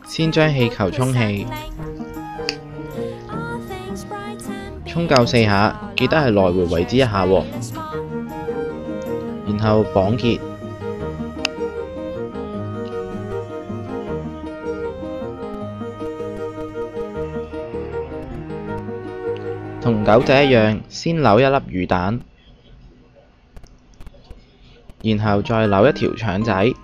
先將氣球充氣，充夠4下，記得係來回為之1下喎。然後綁結，同狗仔一樣，先扭1粒魚蛋，然後再扭1條腸仔，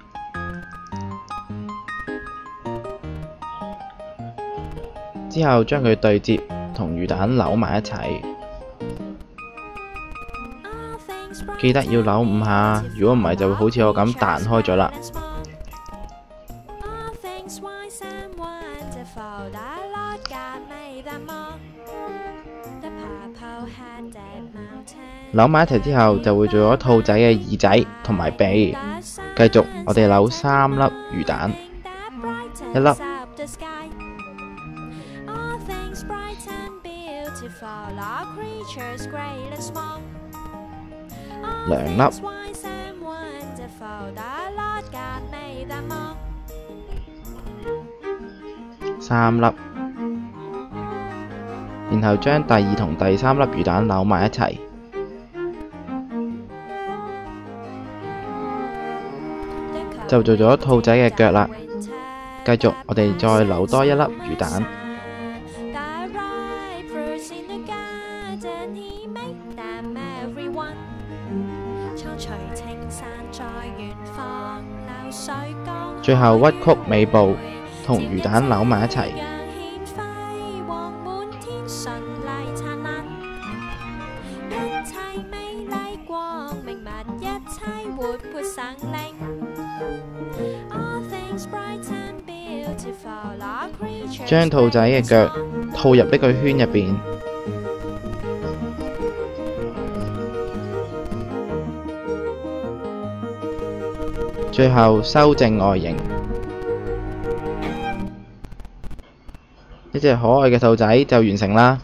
之後將佢對接，同魚蛋扭埋一齊。記得要扭5下，如果唔係就會好似我咁彈開咗啦。扭埋一齊之後，就會做咗兔仔嘅耳仔同埋鼻。繼續，我哋扭3粒魚蛋，1粒、2粒、3粒，然後將第2同第3粒魚蛋扭埋一齊，就做咗兔仔嘅腳啦。繼續，我哋再扭多1粒魚蛋。最後屈曲尾部，同魚蛋扭埋一齊。將兔仔嘅腳套入呢個圈入邊。最後修正外形，一隻可愛嘅兔仔就完成啦。